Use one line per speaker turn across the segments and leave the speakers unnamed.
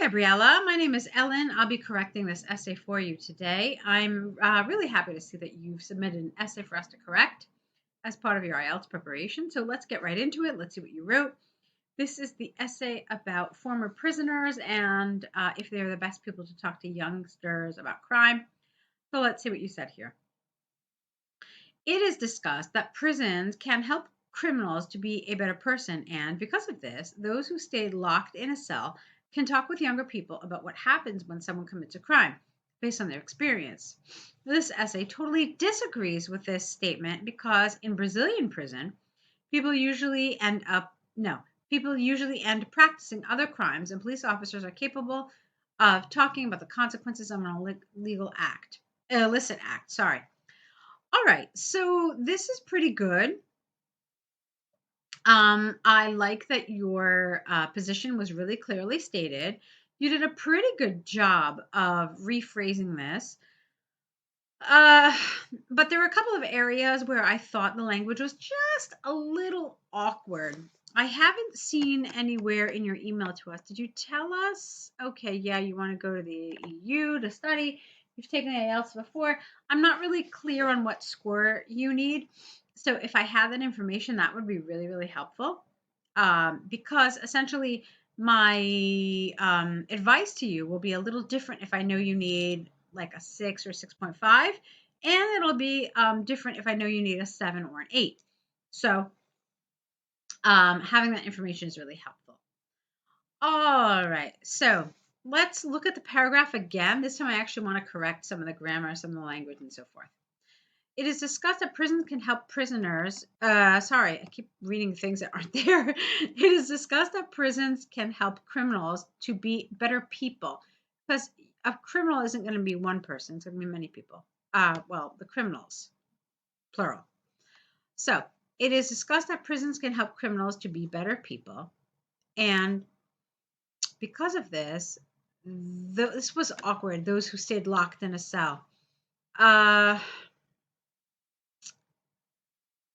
Gabriela. My name is Ellen. I'll be correcting this essay for you today. I'm really happy to see that you've submitted an essay for us to correct as part of your IELTS preparation. So let's get right into it. Let's see what you wrote. This is the essay about former prisoners and if they're the best people to talk to youngsters about crime. So let's see what you said here. It is discussed that prisons can help criminals to be a better person, and because of this, those who stayed locked in a cell can talk with younger people about what happens when someone commits a crime based on their experience. This essay totally disagrees with this statement because in Brazilian prison, people usually end up, no, people usually end practicing other crimes, and police officers are capable of talking about the consequences of an illicit act, sorry. All right, so this is pretty good. I like that your position was really clearly stated. You did a pretty good job of rephrasing this. Uh, but there were a couple of areas where I thought the language was just a little awkward. I haven't seen anywhere in your email to us. Did you tell us, okay, yeah, you want to go to the EU to study? You've taken IELTS before. I'm not really clear on what score you need. So if I had that information, that would be really, really helpful. Because essentially my advice to you will be a little different if I know you need like a 6 or 6.5, and it'll be different if I know you need a 7 or an 8. So having that information is really helpful. All right, so let's look at the paragraph again. This time I actually want to correct some of the grammar, some of the language, and so forth. It is discussed that prisons can help prisoners. Sorry, I keep reading things that aren't there. It is discussed that prisons can help criminals to be better people, because a criminal isn't going to be one person; it's going to be many people. Well, the criminals, plural. So it is discussed that prisons can help criminals to be better people, and because of this, this was awkward. Those who stayed locked in a cell.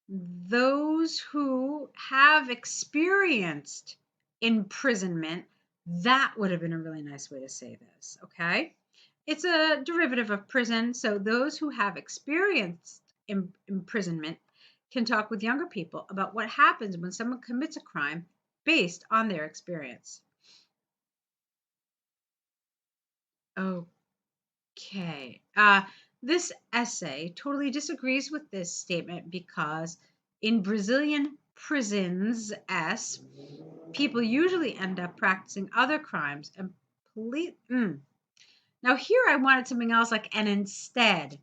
Those who have experienced imprisonment, that would have been a really nice way to say this, okay? It's a derivative of prison, so those who have experienced imprisonment can talk with younger people about what happens when someone commits a crime based on their experience. Okay. This essay totally disagrees with this statement because in Brazilian prisons, people usually end up practicing other crimes and Now here I wanted something else like and instead.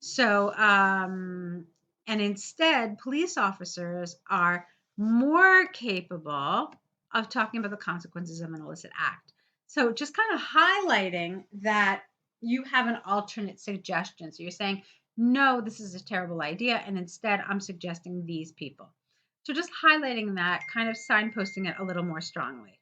So and instead, police officers are more capable of talking about the consequences of an illicit act. So just kind of highlighting that you have an alternate suggestion. So you're saying, no, this is a terrible idea. And instead, I'm suggesting these people. So just highlighting that, kind of signposting it a little more strongly.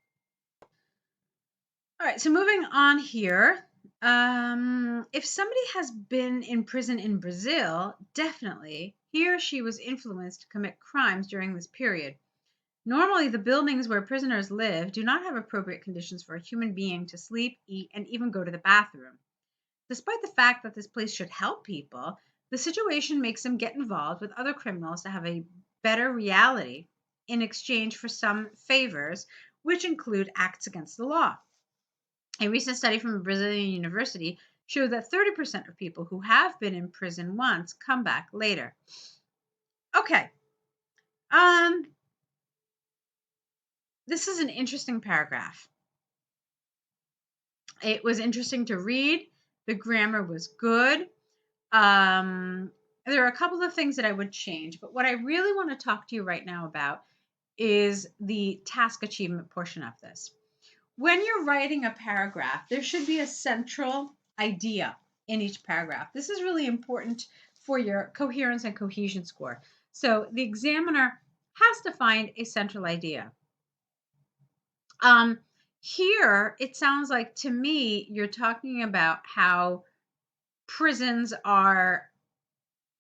All right, so moving on here. If somebody has been in prison in Brazil, definitely he or she was influenced to commit crimes during this period. Normally, the buildings where prisoners live do not have appropriate conditions for a human being to sleep, eat, and even go to the bathroom. Despite the fact that this place should help people, the situation makes them get involved with other criminals to have a better reality in exchange for some favors, which include acts against the law. A recent study from a Brazilian university showed that 30% of people who have been in prison once come back later. Okay. This is an interesting paragraph. It was interesting to read. The grammar was good. There are a couple of things that I would change, but what I really want to talk to you right now about is the task achievement portion of this. When you're writing a paragraph, there should be a central idea in each paragraph. This is really important for your coherence and cohesion score. So the examiner has to find a central idea. Here, it sounds like to me, you're talking about how prisons are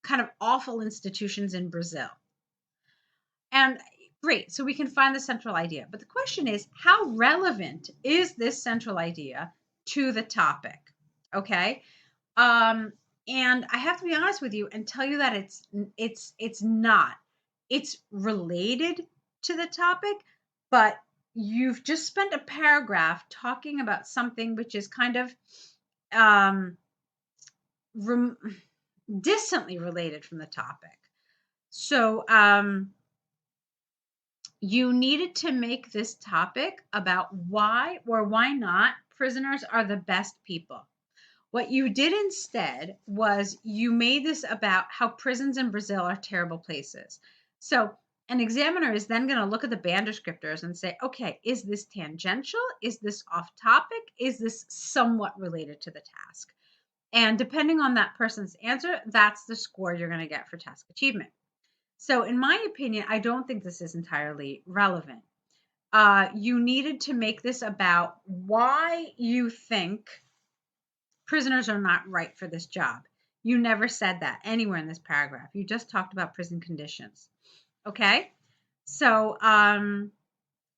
kind of awful institutions in Brazil. And Great. So we can find the central idea. But the question is, how relevant is this central idea to the topic? Okay. Um, and I have to be honest with you and tell you that it's not. It's related to the topic, but you've just spent a paragraph talking about something which is kind of um, rem- distantly related from the topic. So you needed to make this topic about why or why not prisoners are the best people. What you did instead was you made this about how prisons in Brazil are terrible places. So an examiner is then going to look at the band descriptors and say, okay, is this tangential? Is this off topic? Is this somewhat related to the task? And depending on that person's answer, that's the score you're going to get for task achievement. So in my opinion, I don't think this is entirely relevant. You needed to make this about why you think prisoners are not right for this job. You never said that anywhere in this paragraph. You just talked about prison conditions. Okay? So, and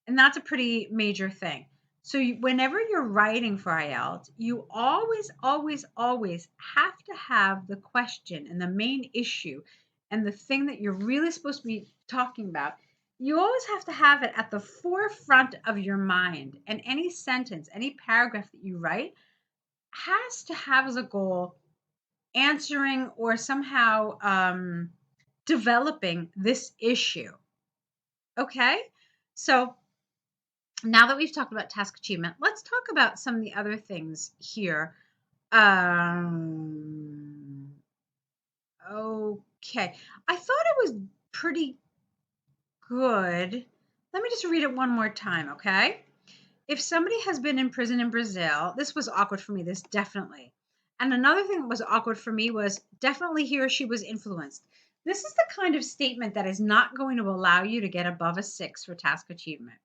that's a pretty major thing. So, whenever you're writing for IELTS, you always, always, always have to have the question and the main issue and the thing that you're really supposed to be talking about. You always have to have it at the forefront of your mind. And any sentence, any paragraph that you write has to have as a goal answering or somehow developing this issue. Okay? So now that we've talked about task achievement, let's talk about some of the other things here. Okay. I thought it was pretty good. Let me just read it one more time, okay? If somebody has been in prison in Brazil, this was awkward for me, this definitely. And another thing that was awkward for me was definitely he or she was influenced. This is the kind of statement that is not going to allow you to get above a 6 for task achievement.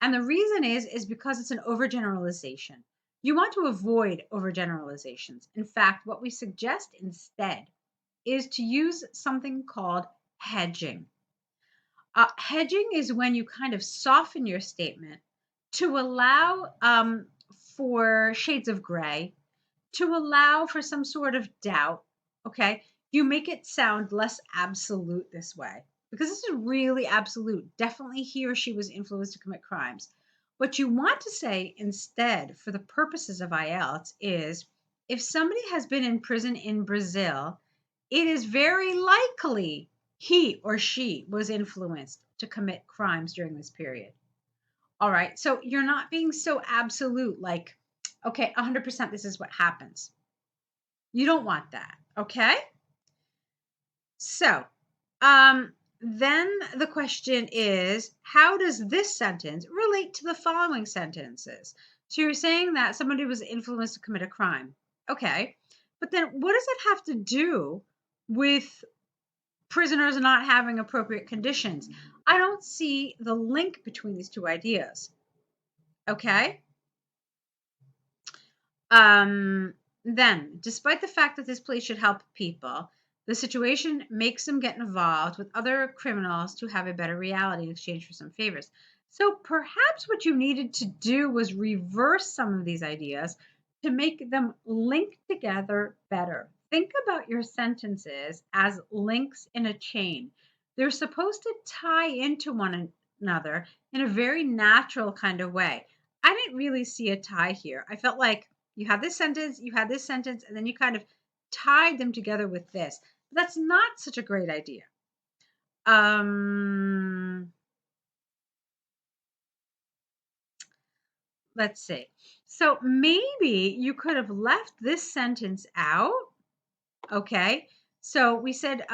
And the reason is because it's an overgeneralization. You want to avoid overgeneralizations. In fact, what we suggest instead is to use something called hedging. Hedging is when you kind of soften your statement to allow for shades of gray, to allow for some sort of doubt. Okay. You make it sound less absolute this way because this is really absolute. Definitely he or she was influenced to commit crimes. What you want to say instead, for the purposes of IELTS, is if somebody has been in prison in Brazil, it is very likely he or she was influenced to commit crimes during this period. All right. So you're not being so absolute, like, okay, 100% this is what happens. You don't want that. Okay. So then the question is, how does this sentence relate to the following sentences? So you're saying that somebody was influenced to commit a crime. Okay. But then what does it have to do with prisoners not having appropriate conditions? I don't see the link between these two ideas. Okay. Then, despite the fact that this place should help people, the situation makes them get involved with other criminals to have a better reality in exchange for some favors. So perhaps what you needed to do was reverse some of these ideas to make them link together better. Think about your sentences as links in a chain. They're supposed to tie into one another in a very natural kind of way. I didn't really see a tie here. I felt like you had this sentence, you had this sentence, and then you kind of tied them together with this. But that's not such a great idea. Let's see. So maybe you could have left this sentence out. Okay. So we said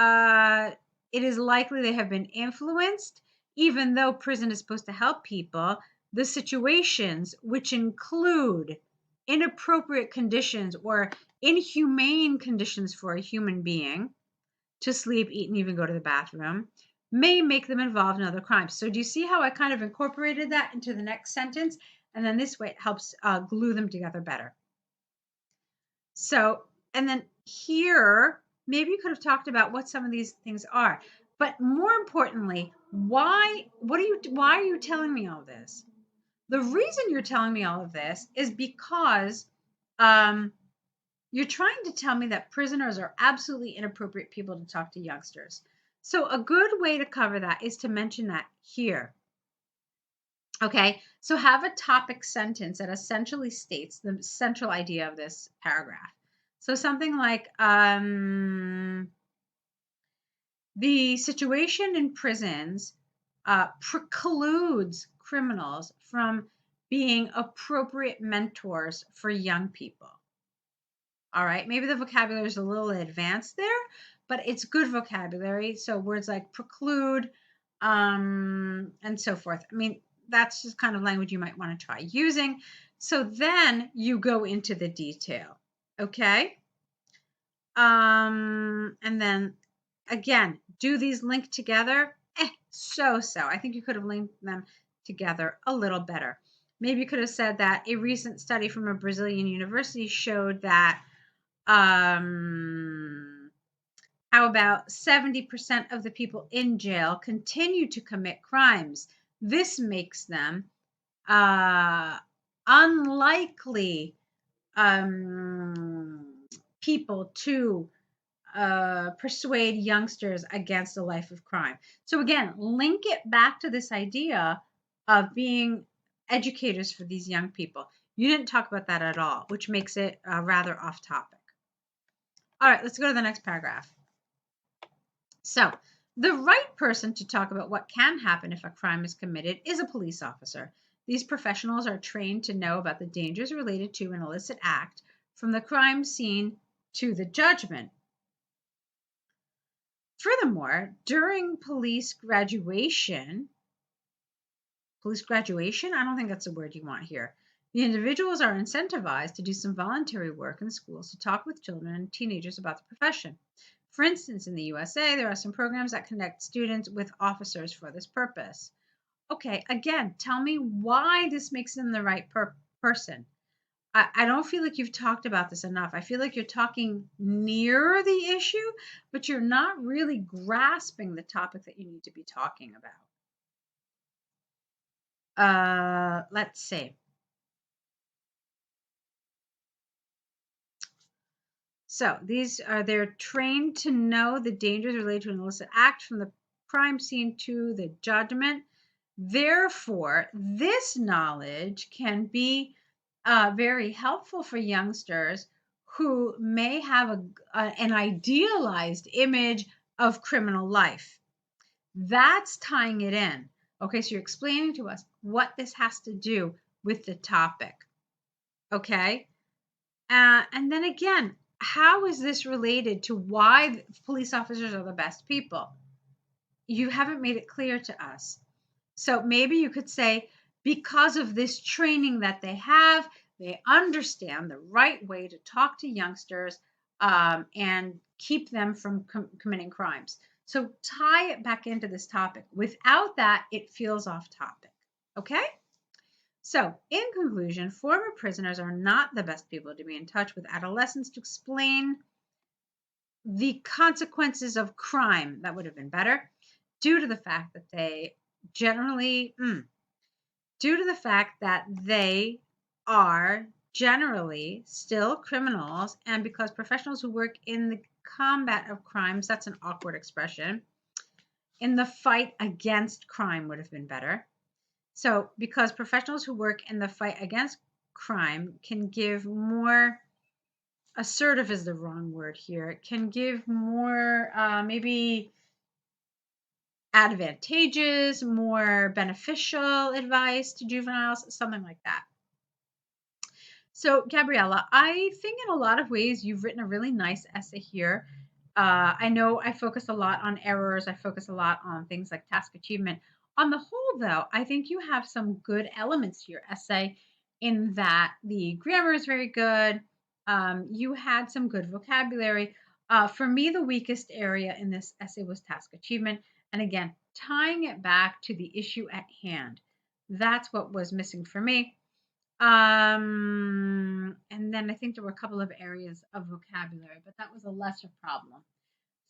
it is likely they have been influenced, even though prison is supposed to help people. The situations, which include inappropriate conditions or inhumane conditions for a human being to sleep, eat, and even go to the bathroom, may make them involved in other crimes. So do you see how I kind of incorporated that into the next sentence? And then this way it helps glue them together better. So, and then here, maybe you could have talked about what some of these things are. But more importantly, why are you telling me all this? The reason you're telling me all of this is because um, you're trying to tell me that prisoners are absolutely inappropriate people to talk to youngsters. So a good way to cover that is to mention that here. Okay, so have a topic sentence that essentially states the central idea of this paragraph. So something like, the situation in prisons precludes criminals from being appropriate mentors for young people. All right, maybe the vocabulary is a little advanced there, but it's good vocabulary. So words like preclude, and so forth. I mean, that's just kind of language you might want to try using. So then you go into the detail. Okay. And then again, do these link together? So. I think you could have linked them together a little better. Maybe you could have said that a recent study from a Brazilian university showed that how about 70% of the people in jail continue to commit crimes? This makes them unlikely people to persuade youngsters against a life of crime. So again, link it back to this idea of being educators for these young people. You didn't talk about that at all, which makes it rather off topic. All right, let's go to the next paragraph. So, the right person to talk about what can happen if a crime is committed is a police officer. These professionals are trained to know about the dangers related to an illicit act from the crime scene to the judgment. Furthermore, during police graduation, I don't think that's a word you want here. The individuals are incentivized to do some voluntary work in schools to talk with children and teenagers about the profession. For instance, in the USA, there are some programs that connect students with officers for this purpose. Okay, again, tell me why this makes them the right person. I don't feel like you've talked about this enough. I feel like you're talking near the issue, but you're not really grasping the topic that you need to be talking about. Let's see. So they're trained to know the dangers related to an illicit act from the crime scene to the judgment. Therefore, this knowledge can be very helpful for youngsters who may have an idealized image of criminal life. That's tying it in. Okay, so you're explaining to us what this has to do with the topic. Okay, and then again, how is this related to why police officers are the best people? You haven't made it clear to us. So maybe you could say, because of this training that they have, they understand the right way to talk to youngsters and keep them from committing crimes. So tie it back into this topic. Without that, it feels off topic. Okay? So, in conclusion, former prisoners are not the best people to be in touch with adolescents to explain the consequences of crime. That would have been better, due to the fact that they are generally still criminals, and because professionals who work in the combat of crimes, that's an awkward expression, in the fight against crime would have been better. So, because professionals who work in the fight against crime can give more, assertive is the wrong word here, can give more, maybe advantageous, more beneficial advice to juveniles, something like that. So, Gabriela, I think in a lot of ways you've written a really nice essay here. I know I focus a lot on errors. I focus a lot on things like task achievement. On the whole, though, I think you have some good elements to your essay in that the grammar is very good. You had some good vocabulary. For me, the weakest area in this essay was task achievement. And again, tying it back to the issue at hand. That's what was missing for me. And then I think there were a couple of areas of vocabulary, but that was a lesser problem.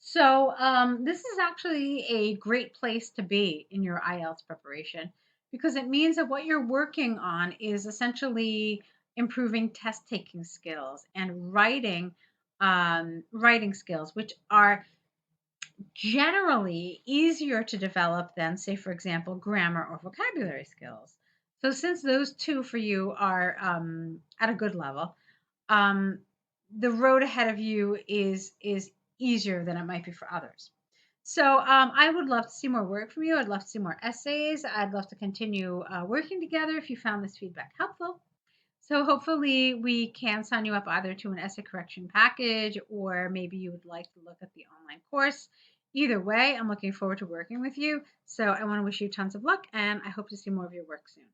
So, this is actually a great place to be in your IELTS preparation because it means that what you're working on is essentially improving test taking skills and writing skills, which are generally easier to develop than, say, for example, grammar or vocabulary skills. So, since those two for you are at a good level, um, the road ahead of you is easier than it might be for others. So I would love to see more work from you. I'd love to see more essays. I'd love to continue working together if you found this feedback helpful. So hopefully we can sign you up either to an essay correction package or maybe you would like to look at the online course. Either way, I'm looking forward to working with you. So I want to wish you tons of luck and I hope to see more of your work soon.